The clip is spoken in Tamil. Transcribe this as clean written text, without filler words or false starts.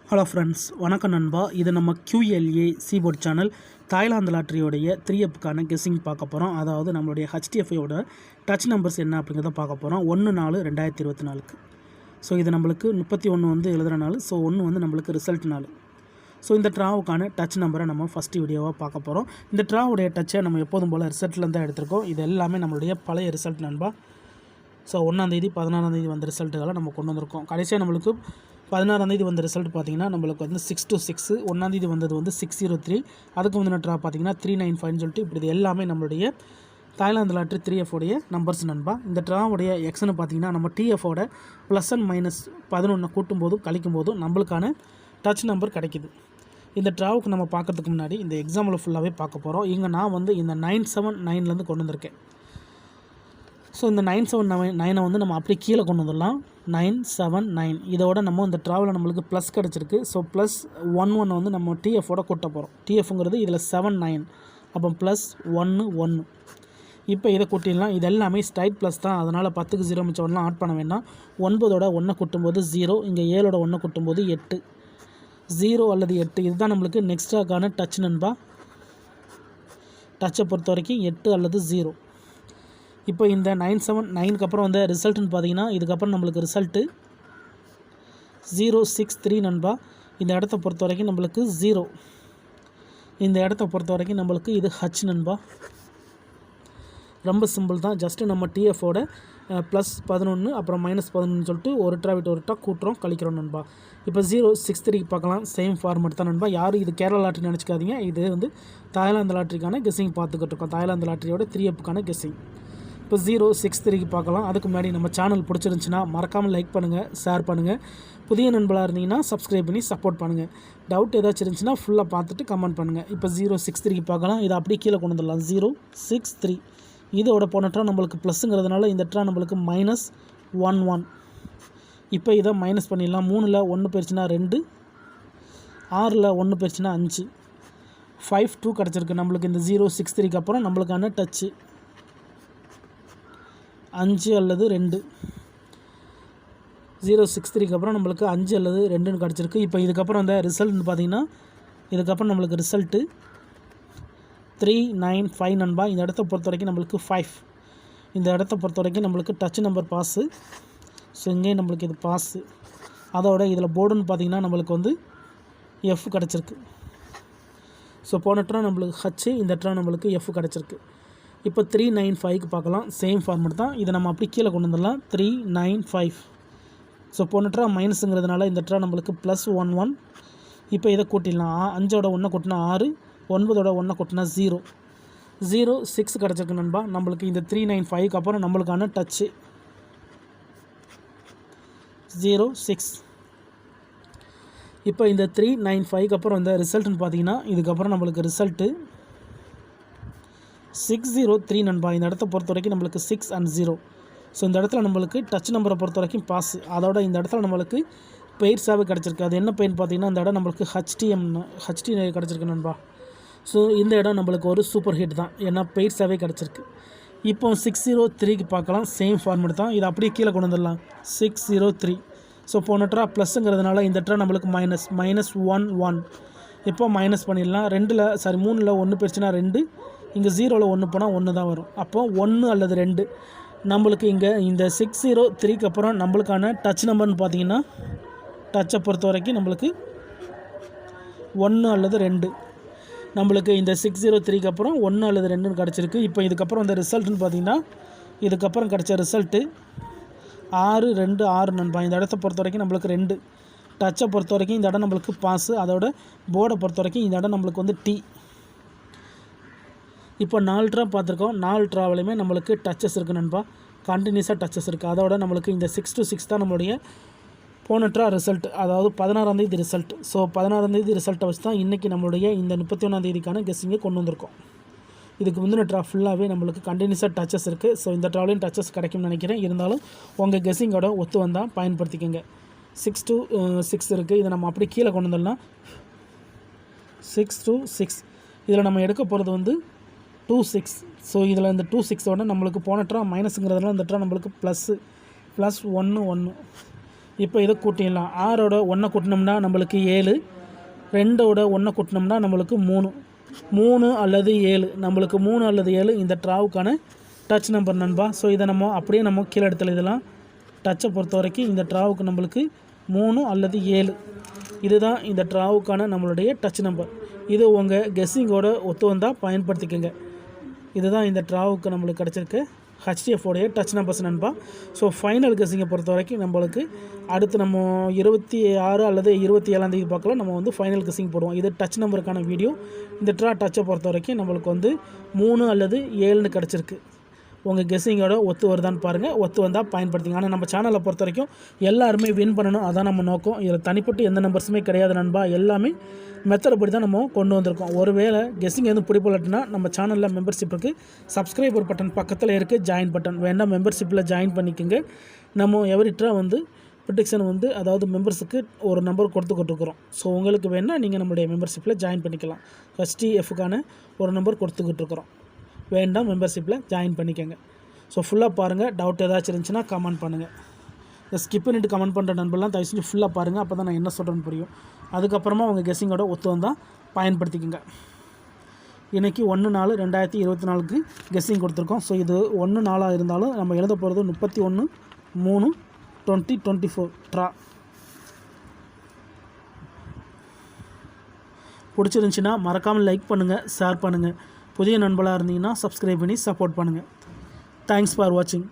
ஹலோ ஃப்ரெண்ட்ஸ், வணக்கம் நண்பா. இது நம்ம QLA சீபோர்ட் சேனல் தாய்லாந்து லாட்ரியோடைய 3Fக்கான கெஸ்ஸிங் பார்க்க போகிறோம். அதாவது நம்மளுடைய HDFஐயோட டச் நம்பர்ஸ் என்ன அப்படிங்கிறத பார்க்க போகிறோம். 1/4/2024. ஸோ இது நம்மளுக்கு 31 வந்து எழுதுகிற நாள். ஸோ 1 வந்து நம்மளுக்கு ரிசல்ட் நாள். ஸோ இந்த ட்ராவுக்கான டச் நம்பரை நம்ம ஃபஸ்ட்டு வீடியோவாக பார்க்க போகிறோம். இந்த ட்ராவுடைய டச்சை நம்ம எப்போதும் போல் ரிசல்ட்லேருந்து தான் எடுத்திருக்கோம். இது எல்லாமே நம்மளுடைய பழைய ரிசல்ட் நண்பா. ஸோ 1ஆம் தேதி 16ஆம் தேதி வந்த ரிசல்ட்டுகளை நம்ம கொண்டு வந்திருக்கோம். கடைசியாக நம்மளுக்கு 16ஆம் தேதி வந்த ரிசல்ட் பார்த்திங்கன்னா நம்மளுக்கு வந்து 6-6, 1ஆம் தேதி வந்தது வந்து 603, அதுக்கு முந்தின ட்ரா பார்த்திங்கன்னா 395 சொல்லிட்டு இப்படி இது எல்லாமே நம்மளுடைய தாய்லாந்து லாட்ரி 3Fோடைய நம்பர்ஸ் நண்பா. இந்த ட்ராவுடைய எக்ஸ்னு பார்த்திங்கன்னா நம்ம TFோட ப்ளஸ் அண்ட் மைனஸ் 11 கூட்டும்போதும் கழிக்கும்போதும் நம்மளுக்கான டச் நம்பர் கிடைக்கிது. இந்த ட்ராவுக்கு நம்ம பார்க்குறதுக்கு முன்னாடி இந்த எக்ஸாம்பிள் ஃபுல்லாகவே பார்க்க போகிறோம். இங்கே நான் வந்து இந்த 979லேருந்து கொண்டு வந்திருக்கேன். ஸோ இந்த 979 வந்து நம்ம அப்படியே கீழே கொண்டு வந்துடலாம். 979 இதோட நம்ம இந்த ட்ராவலில் நம்மளுக்கு ப்ளஸ் கிடச்சிருக்கு. ஸோ ப்ளஸ் 11 வந்து நம்ம TFோட கூட்ட போகிறோம். TFங்கிறது இதில் 79, அப்போ ப்ளஸ் 1 இப்போ இதை கூட்டிடலாம். இது எல்லாமே ஸ்ட்ரைட் ப்ளஸ் தான், அதனால் 10க்கு 0 மிச்சம் ஒன்றும் ஆட் பண்ண வேண்டாம். 9ஓட 1 கூட்டும்போது 0, இங்கே 7ஓட 1 கூட்டும்போது 8, 0 அல்லது 8 இதுதான் நம்மளுக்கு நெக்ஸ்ட்டாக்கான டச் நண்பா. டச்சை பொறுத்த வரைக்கும் 8 அல்லது 0. இப்போ இந்த 979க்கு அப்புறம் வந்த ரிசல்ட்டுன்னு பார்த்தீங்கன்னா இதுக்கப்புறம் நம்மளுக்கு ரிசல்ட்டு 063 நண்பா. இந்த இடத்த பொறுத்த வரைக்கும் நம்மளுக்கு 0, இந்த இடத்த பொறுத்த வரைக்கும் நம்மளுக்கு இது H நண்பா. ரொம்ப சிம்பிள் தான். ஜஸ்ட்டு நம்ம TFோட ப்ளஸ் 11 அப்புறம் மைனஸ் 11 சொல்லிட்டு ஒரு ட்ரா விட்டு ஒரு ட்ரா கூட்டுறோம் கழிக்கிறோம் நண்பா. இப்போ 063 பார்க்கலாம். சேம் ஃபார்மெட் தான் நண்பா. யாரும் இது கேரளா லாட்ரி நினச்சிக்காதீங்க. இது வந்து தாய்லாந்து லாட்ரிக்கான கெஸ்ஸிங் பார்த்துக்கிட்டு இருக்கோம். தாய்லாந்து லாட்ரியோட 3Fக்கான கெஸ்ஸிங். இப்போ 063 பார்க்கலாம். அதுக்கு முன்னாடி நம்ம சேனல் பிடிச்சிருந்துச்சின்னா மறக்காமல் லைக் பண்ணுங்கள், ஷேர் பண்ணுங்கள். புதிய நண்பர்களாக இருந்தீங்கன்னா சப்ஸ்கிரைப் பண்ணி சப்போர்ட் பண்ணுங்கள். டவுட் ஏதாச்சும் இருந்துச்சுன்னா ஃபுல்லாக பார்த்துட்டு கமெண்ட் பண்ணுங்கள். இப்போ 063 பார்க்கலாம். இதை அப்படியே கீழே கொண்டு வந்துடலாம். 063 இதோட போன ட்ரா நம்மளுக்கு ப்ளஸ்ஸுங்கிறதுனால இந்த ட்ரா நம்மளுக்கு -11. இப்போ இதை மைனஸ் பண்ணிடலாம். 3ல் 1 போயிடுச்சுன்னா 2, 6ல் 1 போயிடுச்சுன்னா 5, 52 கிடச்சிருக்கு நம்மளுக்கு. இந்த 063க்கு அப்புறம் நம்மளுக்கான டச்சு 5 அல்லது 2. 063க்கு அப்புறம் நம்மளுக்கு 5 அல்லது 2ன்னு கிடச்சிருக்கு. இப்போ இதுக்கப்புறம் அந்த ரிசல்ட்னு பார்த்தீங்கன்னா இதுக்கப்புறம் நம்மளுக்கு ரிசல்ட்டு 395 நண்பா. இந்த இடத்த பொறுத்த வரைக்கும் நம்மளுக்கு 5, இந்த இடத்த பொறுத்த வரைக்கும் நம்மளுக்கு டச் நம்பர் பாஸு. ஸோ இங்கேயும் நம்மளுக்கு இது பாஸு. அதோட இதில் போர்டுன்னு பார்த்தீங்கன்னா நம்மளுக்கு வந்து F கிடச்சிருக்கு. ஸோ போன ட்ரா நம்மளுக்கு H, இந்த ட்ரா நம்மளுக்கு F கிடச்சிருக்கு. இப்போ 395க்கு பார்க்கலாம். சேம் ஃபார்மெட் தான். இதை நம்ம அப்படி கீழே கொண்டு வந்துடலாம். 395. ஸோ போன ட்ரா மைனஸுங்கிறதுனால இந்த ட்ரா நம்மளுக்கு ப்ளஸ் 11. இப்போ இதை கூட்டிடலாம். 5ஓட 1 கூட்டினா 6, 9ஓட 1 கூட்டினா 0, 06 கிடச்சிருக்கு நண்பா. நம்மளுக்கு இந்த 395க்கு அப்புறம் நம்மளுக்கான டச்சு 06. இப்போ இந்த 395க்கு அப்புறம் இந்த ரிசல்ட்டுன்னு பார்த்தீங்கன்னா இதுக்கப்புறம் நம்மளுக்கு ரிசல்ட்டு 603 நண்பா. இந்த இடத்த பொறுத்த வரைக்கும் நம்மளுக்கு 6 and 0. ஸோ இந்த இடத்துல நம்மளுக்கு டச் நம்பரை பொறுத்த வரைக்கும் பாஸு. அதோட இந்த இடத்துல நம்மளுக்கு பெயிர்ஸாகவே கிடச்சிருக்கு. அது என்ன பெயின் பார்த்தீங்கன்னா இந்த இடம் நம்மளுக்கு HT கிடச்சிருக்கு நண்பா. ஸோ இந்த இடம் நம்மளுக்கு ஒரு சூப்பர் ஹிட் தான், ஏன்னா பெயிர்ஸாகவே கிடச்சிருக்கு. இப்போ 603க்கு பார்க்கலாம். சேம் ஃபார்மெட் தான். இதை அப்படியே கீழே கொண்டு வந்துடலாம். 603. ஸோ போன ட்ரா ப்ளஸ்ஸுங்கிறதுனால இந்த ட்ரா நம்மளுக்கு -11. இப்போ மைனஸ் பண்ணிடலாம். 3ல் 1 போயிடுச்சுன்னா 2, இங்கே 0ல் 1 போனால் 1 தான் வரும். அப்போ 1 அல்லது 2 நம்மளுக்கு இங்கே இந்த 603க்கு அப்புறம் நம்மளுக்கான டச் நம்பர்னு பார்த்தீங்கன்னா டச்சை பொறுத்த வரைக்கும் நம்மளுக்கு 1 அல்லது 2. நம்மளுக்கு இந்த 603க்கு அப்புறம் 1 அல்லது 2ன்னு கிடச்சிருக்கு. இப்போ இதுக்கப்புறம் இந்த ரிசல்ட்டுன்னு பார்த்தீங்கன்னா இதுக்கப்புறம் கிடச்ச ரிசல்ட்டு 626 நண்பா. இந்த இடத்த பொறுத்த வரைக்கும் நம்மளுக்கு 2. டச்சை பொறுத்த வரைக்கும் இந்த இடம் நம்மளுக்கு பாஸு. அதோட போர்டை பொறுத்த வரைக்கும் இந்த இடம் நம்மளுக்கு வந்து T. இப்போ 4 ட்ரா பார்த்துருக்கோம். 4 ட்ராவிலையுமே நம்மளுக்கு டச்சஸ் இருக்குது நண்பா. கண்டினியூஸாக டச்சஸ் இருக்குது. அதோட நம்மளுக்கு இந்த 6-6 தான் நம்மளுடைய போன ட்ரா ரிசல்ட், அதாவது 16ஆம் தேதி ரிசல்ட். ஸோ 16ஆம் தேதி ரிசல்ட்டை வச்சு தான் இன்றைக்கி நம்மளுடைய இந்த 31ஆம் தேதிக்கான கெஸ்ஸிங்கை கொண்டு வந்திருக்கோம். இதுக்கு முந்தின ட்ரா ஃபுல்லாகவே நம்மளுக்கு கண்டினியூஸாக டச்சஸ் இருக்குது. ஸோ இந்த ட்ராவிலையும் டச்சஸ் கிடைக்கும்னு நினைக்கிறேன். இருந்தாலும் உங்கள் கெஸ்ஸிங்கோட ஒத்து வந்தால் பயன்படுத்திக்கோங்க. 6-6 இருக்குது. இதை நம்ம அப்படி கீழே கொண்டு வந்துடலாம். 6-6 இதில் நம்ம எடுக்க போகிறது வந்து 26. ஸோ இதில் இந்த 26ஓட நம்மளுக்கு போன ட்ரா மைனஸுங்கிறதுனால இந்த ட்ரா நம்மளுக்கு +1 1. இப்போ இதை கூட்டிடலாம். 6ஓட 1 கூட்டினோம்னா நம்மளுக்கு 7, 2ஓட 1 கூட்டினோம்னா நம்மளுக்கு 3, 3 அல்லது 7, நம்மளுக்கு 3 அல்லது 7 இந்த ட்ராவுக்கான டச் நம்பர் நண்பா. ஸோ இதை நம்ம அப்படியே நம்ம கீழே இடத்துல இதெல்லாம் டச்சை பொறுத்த வரைக்கும் இந்த ட்ராவுக்கு நம்மளுக்கு 3 அல்லது 7 இதுதான் இந்த ட்ராவுக்கான நம்மளுடைய டச் நம்பர். இது உங்கள் கெஸ்ஸிங்கோட ஒத்து வந்தால் பயன்படுத்திக்கோங்க. இதுதான் இந்த ட்ராவுக்கு நம்மளுக்கு கிடச்சிருக்கு ஹெச்டிஎஃப்ஓடைய டச் நம்பர்ஸ் நண்பா. ஸோ ஃபைனல் கெஸ்ஸிங்கை பொறுத்த வரைக்கும் நம்மளுக்கு அடுத்து நம்ம 26 அல்லது 27ஆம் தேதி பார்க்கலாம் நம்ம வந்து ஃபைனல் கெஸ்ஸிங் போடுவோம். இது டச் நம்பருக்கான வீடியோ. இந்த ட்ரா டச்சை பொறுத்த வரைக்கும் நம்மளுக்கு வந்து 3 அல்லது 7ன்னு கிடச்சிருக்கு. உங்கள் கெஸ்ஸிங்கோட ஒத்து வருதான்னு பாருங்கள். ஒத்து வந்தால் பயன்படுத்திங்க. ஆனால் நம்ம சேனலை பொறுத்த வரைக்கும் எல்லாருமே வின் பண்ணணும், அதான் நம்ம நோக்கம். இதில் தனிப்பட்டு எந்த நம்பர்ஸுமே கிடையாது நண்பா. எல்லாமே மெத்தடப்படி தான் நம்ம கொண்டு வந்திருக்கோம். ஒருவேளை கெஸ்ஸிங் எதுவும் பிடிப்பலட்டுனா நம்ம சேனலில் மெம்பர்ஷிப் இருக்குது. சப்ஸ்கிரைபர் பட்டன் பக்கத்தில் இருக்குது, ஜாயின் பட்டன் வேண்டாம் மெம்பர்ஷிப்பில் ஜாயின் பண்ணிக்கோங்க. நம்ம எவரிட்டா வந்து ப்ரிடிக்ஷன் வந்து அதாவது மெம்பர்ஸுக்கு ஒரு நம்பர் கொடுத்துக்கிட்டுருக்குறோம். ஸோ உங்களுக்கு வேணால் நீங்கள் நம்மளுடைய மெம்பர்ஷிப்பில் ஜாயின் பண்ணிக்கலாம். HTFக்கான ஒரு நம்பர் கொடுத்துக்கிட்டுருக்குறோம். வேண்டாம் மெம்பர்ஷிப்பில் ஜாயின் பண்ணிக்கோங்க. ஸோ ஃபுல்லாக பாருங்கள். டவுட் ஏதாச்சும் இருந்துச்சுன்னா கமெண்ட் பண்ணுங்கள். இந்த ஸ்கிப் பண்ணிவிட்டு கமெண்ட் பண்ணுற நண்பர்லாம் தயவு செஞ்சு ஃபுல்லாக பாருங்கள். அப்போ தான் நான் என்ன சொல்கிறேன்னு புரியும். அதுக்கப்புறமா உங்கள் கெஸ்ஸிங்கோட ஒத்து வந்தால் பயன்படுத்திக்கோங்க. இன்றைக்கி 1/4/2024 கெஸ்ஸிங் கொடுத்துருக்கோம். ஸோ இது 1/4 இருந்தாலும் நம்ம எழுத போகிறது 31/3/2024 ட்ரா. பிடிச்சிருந்துச்சின்னா மறக்காமல் லைக் பண்ணுங்கள், ஷேர் பண்ணுங்கள். புதிய நண்பர்களாக இருந்தீங்கன்னா சப்ஸ்கிரைப் பண்ணி சப்போர்ட் பண்ணுங்கள். தேங்க்ஸ் ஃபார் வாட்சிங்.